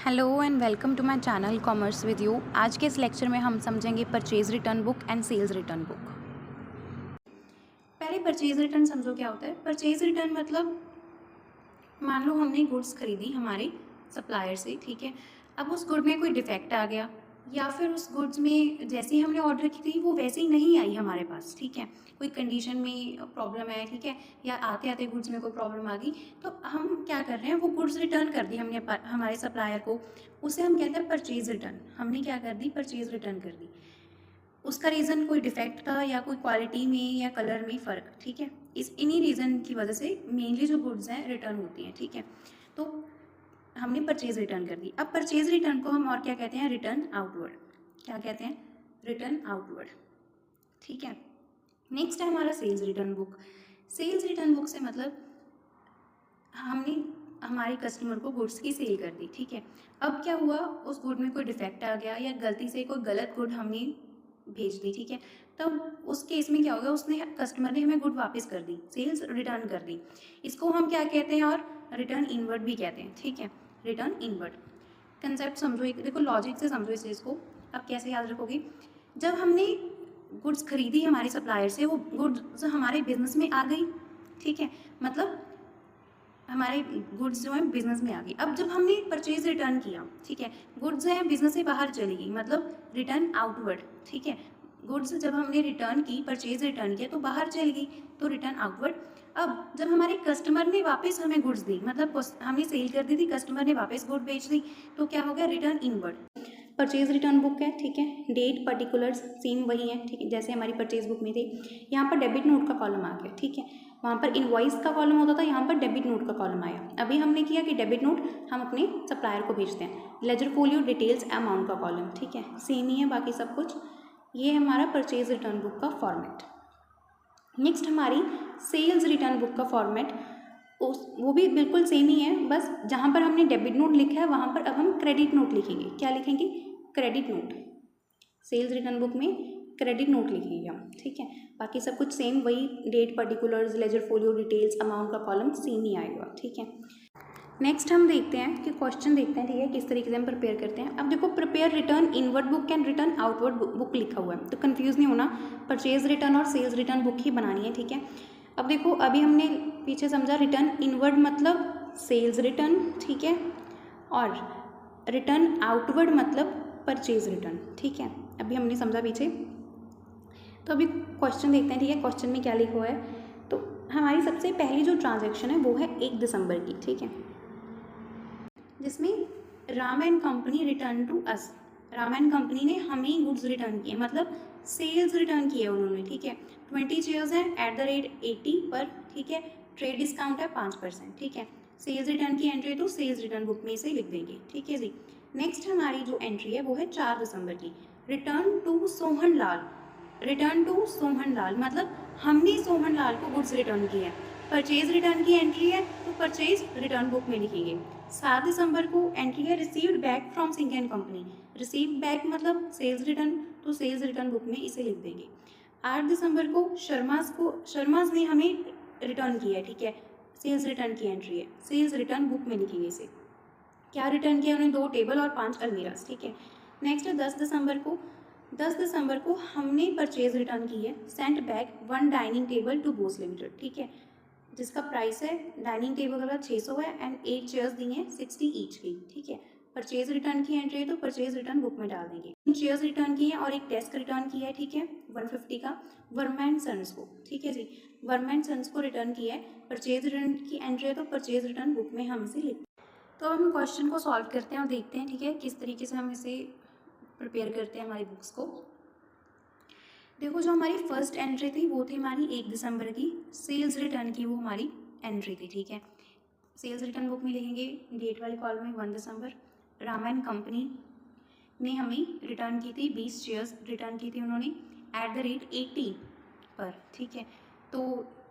Hello and welcome to my channel commerce with you. आज के इस लेक्चर में हम समझेंगे purchase return book and sales return book. पहले परचेज रिटर्न समझो क्या होता है। परचेज रिटर्न मतलब मान लो हमने गुड्स खरीदी हमारे सप्लायर से, ठीक है। अब उस गुड में कोई डिफेक्ट आ गया या फिर उस गुड्स में जैसी हमने ऑर्डर की थी वो वैसे ही नहीं आई हमारे पास, ठीक है। कोई कंडीशन में प्रॉब्लम है, ठीक है, या आते आते गुड्स में कोई प्रॉब्लम आ गई, तो हम क्या कर रहे हैं, वो गुड्स रिटर्न कर दी हमने हमारे सप्लायर को। उसे हम कहते हैं परचेज रिटर्न। हमने क्या कर दी, परचेज रिटर्न कर दी। उसका रीज़न कोई डिफेक्ट था या कोई क्वालिटी में या कलर में फ़र्क, ठीक है। इन्हीं रीज़न की वजह से मेनली जो गुड्स हैं रिटर्न होती हैं, ठीक है। तो हमने परचेज रिटर्न कर दी। अब परचेज रिटर्न को हम और क्या कहते हैं, रिटर्न आउटवर्ड। क्या कहते हैं, रिटर्न आउटवर्ड, ठीक है। नेक्स्ट है हमारा sales return book. Sales return book से मतलब हमने हमारे कस्टमर को गुड्स की सेल कर दी, ठीक है। अब क्या हुआ, उस गुड में कोई डिफेक्ट आ गया या गलती से कोई गलत गुड हमने भेज दी, ठीक है। तब उस केस में क्या होगा, उसने कस्टमर ने हमें गुड वापस कर दी, सेल्स रिटर्न कर दी। इसको हम क्या कहते हैं, और रिटर्न इनवर्ड भी कहते हैं, ठीक है। रिटर्न इनवर्ड कंसेप्ट समझो, एक देखो लॉजिक से समझो इस चीज़ को। अब कैसे याद रखोगे, जब हमने गुड्स खरीदी हमारे सप्लायर से, वो गुड्स हमारे बिजनेस में आ गई, ठीक है। मतलब हमारे गुड्स जो है बिजनेस में आ गई। अब जब हमने परचेज रिटर्न किया, ठीक है, गुड्स है बिजनेस से बाहर चली गई, मतलब रिटर्न आउटवर्ड, ठीक है। गुड्स जब हमने रिटर्न की, परचेज रिटर्न किया तो बाहर चली गई, तो रिटर्न आउटवर्ड। अब जब हमारे कस्टमर ने वापस हमें गुड्स दी, मतलब हमने सेल कर दी थी, कस्टमर ने वापस गुड बेच दी, तो क्या हो गया, return inward. Purchase return book है, ठीक है। डेट पर्टिकुलर्स सेम वही है, ठीक है, जैसे हमारी परचेज बुक में थी। यहाँ पर डेबिट नोट का कॉलम आ गया, ठीक है। वहाँ पर इनवॉइस का कॉलम होता था, यहाँ पर डेबिट नोट का कॉलम आया। अभी हमने किया कि डेबिट नोट हम अपने सप्लायर को भेजते हैं। लेजर फोलियो डिटेल्स अमाउंट का कॉलम, ठीक है, सेम ही है बाकी सब कुछ। ये हमारा परचेज रिटर्न बुक का फॉर्मेट। नेक्स्ट हमारी सेल्स रिटर्न बुक का फॉर्मेट, वो भी बिल्कुल सेम ही है, बस जहाँ पर हमने डेबिट नोट लिखा है वहाँ पर अब हम क्रेडिट नोट लिखेंगे। क्या लिखेंगे, credit note. Sales return book में क्रेडिट नोट लिखेंगे हम, ठीक है। बाकी सब कुछ सेम वही, date particulars ledger folio details amount का कॉलम सेम ही आएगा, ठीक है। नेक्स्ट हम देखते हैं कि क्वेश्चन देखते हैं, ठीक है, किस तरीके से हम प्रिपेयर करते हैं। अब देखो, prepare return inward book and return outward book लिखा हुआ है, तो कंफ्यूज नहीं होना, परचेज रिटर्न और सेल्स रिटर्न बुक ही बनानी है, ठीक है। अब देखो, अभी हमने पीछे समझा रिटर्न इनवर्ड मतलब सेल्स रिटर्न, ठीक है, और रिटर्न आउटवर्ड मतलब परचेज रिटर्न, ठीक है। अभी हमने समझा पीछे। तो अभी क्वेश्चन देखते हैं, ठीक है, क्वेश्चन में क्या लिखा हुआ है। तो हमारी सबसे पहली जो ट्रांजैक्शन है वो है 1 दिसंबर की, ठीक है, जिसमें Ram and company return to us. Ram and company ने हमें गुड्स रिटर्न किए, मतलब सेल्स रिटर्न किए उन्होंने, ठीक है। 20 चेयर्स हैं एट द रेट 80 पर, ठीक है। ट्रेड डिस्काउंट है 5%, ठीक है। सेल्स रिटर्न की एंट्री तो सेल्स रिटर्न बुक में से लिख देंगे, ठीक है जी। नेक्स्ट हमारी जो एंट्री है वो है 4 दिसंबर की, return to Sohan Lal. Return to Sohan Lal मतलब हमने सोहन लाल को गुड्स रिटर्न किए हैं। परचेज रिटर्न की एंट्री है तो परचेज रिटर्न बुक में लिखेंगे। 7 दिसंबर को एंट्री है received back from Singh and company. Received back मतलब सेल्स रिटर्न, तो सेल्स रिटर्न बुक में इसे लिख देंगे। 8 दिसंबर को शर्माज ने हमें रिटर्न किया है, ठीक है, सेल्स रिटर्न की एंट्री है, सेल्स रिटर्न बुक में लिखेंगे इसे। क्या रिटर्न किया उन्होंने, 2 टेबल और 5 अलमीराज, ठीक है। नेक्स्ट 10 दिसंबर को हमने परचेज रिटर्न की है, sent back 1 dining table to Bose limited, ठीक है, जिसका प्राइस है डाइनिंग टेबल का 600 है एंड 8 चेयर्स दी हैं 60 ईच की, ठीक है। परचेज रिटर्न की एंट्री है तो परचेज रिटर्न बुक में डाल देंगे। चेयर्स रिटर्न की है और एक डेस्क रिटर्न किया है, ठीक है, 150 का, वर्मा एंड सन्स को, ठीक है जी, वर्मा एंड सन्स को रिटर्न किया है। परचेज रिटर्न की एंट्री है तो परचेज रिटर्न बुक में हम इसे लिखते हैं। तो हम क्वेश्चन को सॉल्व करते हैं और देखते हैं, ठीक है, किस तरीके से हम इसे प्रिपेयर करते हैं हमारी बुक्स को। देखो, जो हमारी फर्स्ट एंट्री थी वो थी हमारी 1 दिसंबर की, सेल्स रिटर्न की वो हमारी एंट्री थी, ठीक है। सेल्स रिटर्न बुक में लिखेंगे डेट वाले कॉलम में 1 दिसंबर। राम एंड कंपनी ने हमें रिटर्न की थी 20 शेयर्स रिटर्न की थी उन्होंने एट द रेट 80 पर, ठीक है। तो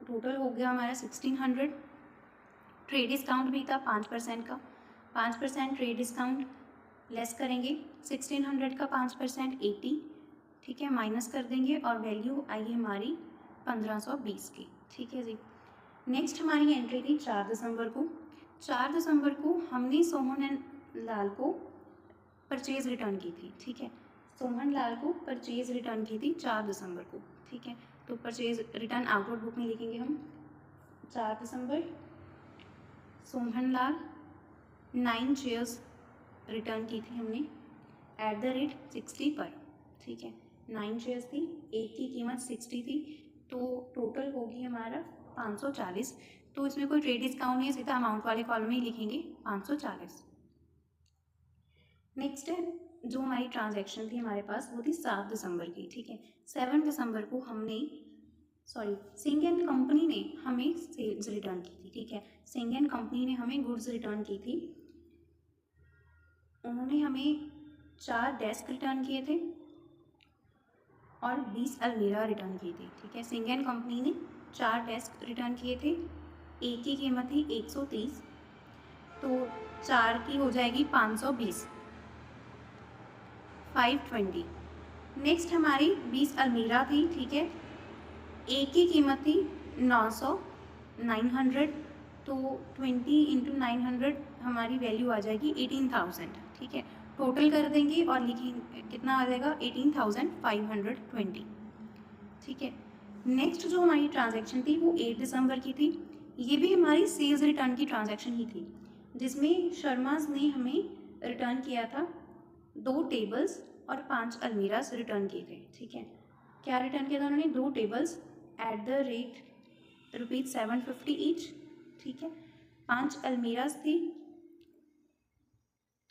टोटल हो गया हमारा 1600। ट्रेड डिस्काउंट भी था 5% का, 5% ट्रेड डिस्काउंट लेस करेंगे, 1600 का 5% 80, ठीक है, माइनस कर देंगे और वैल्यू आई हमारी 1520 की, ठीक है जी। नेक्स्ट हमारी एंट्री थी 4 दिसंबर को। 4 दिसंबर को हमने लाल को परचेज रिटर्न की थी, ठीक है। सोहन लाल को परचेज रिटर्न की थी 4 दिसंबर को, ठीक है। तो परचेज रिटर्न आउटवर्ड बुक में लिखेंगे हम 4 दिसंबर। सोहन लाल 9 शेयर्स रिटर्न की थी हमने @60 पर, ठीक है। 9 शेयर्स थी, एक की कीमत 60 थी, तो टोटल होगी हमारा 540। तो इसमें कोई ट्रेड डिस्काउंट नहीं है, सीधा अमाउंट वाले कॉलम में ही लिखेंगे 540। नेक्स्ट है जो हमारी ट्रांजैक्शन थी हमारे पास वो थी 7 दिसंबर की, ठीक है। 7 दिसंबर को हमने सिंह एंड कंपनी ने हमें सेल्स रिटर्न की थी, ठीक है। सिंह एंड कंपनी ने हमें गुड्स रिटर्न की थी। उन्होंने हमें 4 डेस्क रिटर्न किए थे और 20 अलमीरा रिटर्न की थी, ठीक है। सिंह एंड कंपनी ने 4 डेस्क रिटर्न किए थे, एक की कीमत थी 130, तो 4 की हो जाएगी 520, 520। नेक्स्ट हमारी 20 अलमीरा थी, ठीक है। एक की कीमत थी 900, 900, तो 20 × 900 हमारी वैल्यू आ जाएगी 18,000, ठीक है। टोटल कर देंगे और लिखेंगे कितना आ जाएगा 18,520, ठीक है। नेक्स्ट जो हमारी ट्रांजैक्शन थी वो 8 दिसंबर की थी। ये भी हमारी सेल्स रिटर्न की ट्रांजैक्शन ही थी, जिसमें शर्माज ने हमें रिटर्न किया था 2 टेबल्स और 5 अलमीरास रिटर्न किए थे, ठीक है। क्या रिटर्न किया था उन्होंने? 2 टेबल्स ₹750 ईच, ठीक है। 5 अलमीरास थी,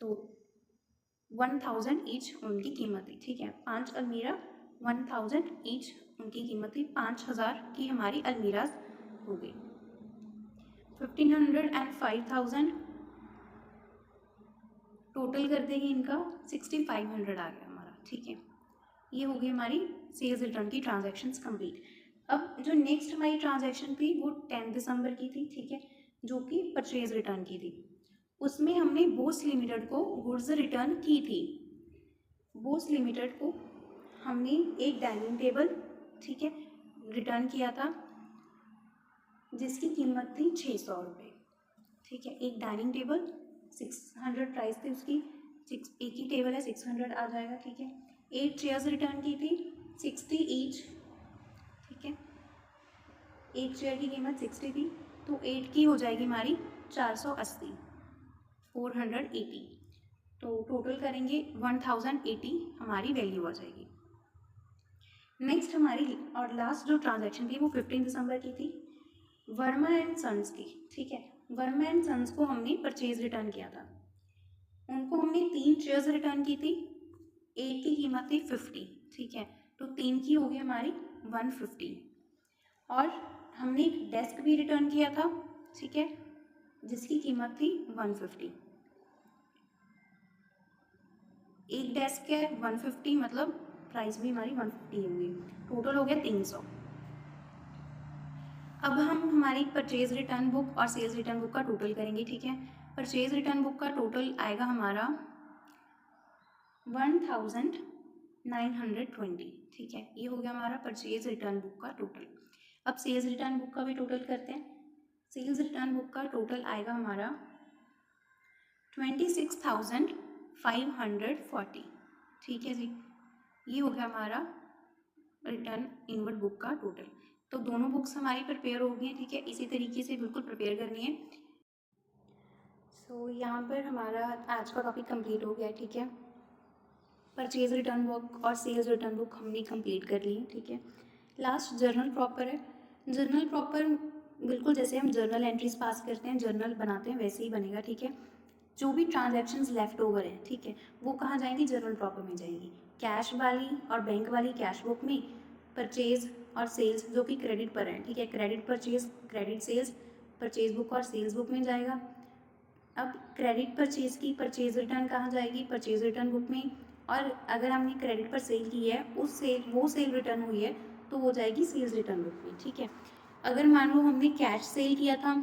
तो 1000 ईच उनकी कीमत थी, ठीक है। 5 अलमीरा 1000 ईच उनकी कीमत थी, 5000 की हमारी अलमीरास हो गई। 1500 एंड 5000 टोटल कर देंगे इनका 6500 आ गया हमारा, ठीक है। ये हो गई हमारी सेल्स रिटर्न की ट्रांजैक्शंस कंप्लीट। अब जो नेक्स्ट हमारी ट्रांजैक्शन थी वो 10 दिसंबर की थी, ठीक है, जो कि परचेज रिटर्न की थी। उसमें हमने बोस लिमिटेड को गुड्स रिटर्न की थी। बोस लिमिटेड को हमने एक डाइनिंग टेबल, ठीक है, रिटर्न किया था जिसकी कीमत थी 600 रुपये, ठीक है। एक डाइनिंग टेबल 600 प्राइस थी उसकी, एक ही टेबल है 600 आ जाएगा, ठीक है। 8 चेयर्स रिटर्न की थी 60 ईच, ठीक है। एक चेयर की कीमत 60 थी, तो 8 की हो जाएगी हमारी 480, 480, तो टोटल करेंगे 1080 हमारी वैल्यू आ जाएगी। नेक्स्ट हमारी और लास्ट जो ट्रांजैक्शन थी वो 15 दिसंबर की थी, वर्मा एंड सन्स की, ठीक है। वर्मा एंड सन्स को हमने परचेज रिटर्न किया था। उनको हमने 3 चेयर्स रिटर्न की थी, एक की कीमत थी 50, ठीक है, तो 3 की हो गई हमारी 150। और हमने एक डेस्क भी रिटर्न किया था, ठीक है, जिसकी कीमत थी 150। एक डेस्क है 150, मतलब प्राइस भी हमारी 150 होगी, टोटल हो गया 300। अब हम हमारी परचेज रिटर्न बुक और सेल्स रिटर्न बुक का टोटल करेंगे, ठीक है। परचेज रिटर्न बुक का टोटल आएगा हमारा 1920, ठीक है। ये हो गया हमारा परचेज रिटर्न बुक का टोटल। अब सेल्स रिटर्न बुक का भी टोटल करते हैं। सेल्स रिटर्न बुक का टोटल आएगा हमारा 26,540, ठीक है जी। ये हो गया हमारा रिटर्न इनवर्ड बुक का टोटल। तो दोनों बुक्स हमारी प्रिपेयर हो गई हैं, ठीक है। इसी तरीके से बिल्कुल प्रिपेयर करनी है। सो यहाँ पर हमारा आज का टॉपिक कंप्लीट हो गया है, ठीक है। परचेज रिटर्न बुक और सेल्स रिटर्न बुक हमने कंप्लीट कर ली है, ठीक है। लास्ट जर्नल प्रॉपर है। जर्नल प्रॉपर बिल्कुल जैसे हम जर्नल एंट्रीज पास करते हैं, जर्नल बनाते हैं, वैसे ही बनेगा, ठीक है। जो भी ट्रांजैक्शंस लेफ्ट ओवर हैं, ठीक है, वो कहाँ जाएंगी? जर्नल प्रॉपर में जाएंगी। कैश वाली और बैंक वाली कैश बुक में, परचेज और सेल्स जो कि क्रेडिट पर है, ठीक है, credit purchase, credit sales purchase book और सेल्स बुक में जाएगा। अब क्रेडिट परचेज की परचेज रिटर्न कहाँ जाएगी? परचेज रिटर्न बुक में। और अगर हमने क्रेडिट पर सेल की है, वो सेल रिटर्न हुई है, तो वो जाएगी सेल्स रिटर्न बुक में, ठीक है। अगर मान लो हमने कैश सेल किया था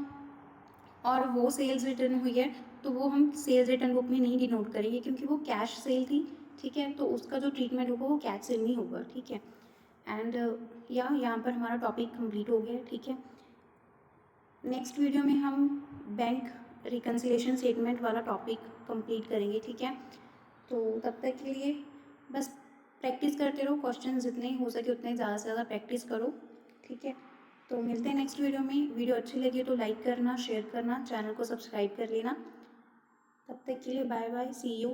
और वो सेल्स रिटर्न हुई है, तो वो हम सेल्स रिटर्न बुक में नहीं डिनोट करेंगे, क्योंकि वो कैश सेल थी, ठीक है। तो उसका जो ट्रीटमेंट होगा वो कैश सेल नहीं होगा, ठीक है। एंड यहाँ पर हमारा टॉपिक कंप्लीट हो गया, ठीक है। नेक्स्ट वीडियो में हम बैंक रिकन्सिलेशन स्टेटमेंट वाला टॉपिक कंप्लीट करेंगे, ठीक है। तो तब तक के लिए बस प्रैक्टिस करते रहो, क्वेश्चन जितने हो सके उतने ज़्यादा से ज़्यादा प्रैक्टिस करो, ठीक है। तो मिलते हैं नेक्स्ट वीडियो में। वीडियो अच्छी लगी तो लाइक करना, शेयर करना, चैनल को सब्सक्राइब कर लेना। तब तक के लिए बाय बाय, सी यू।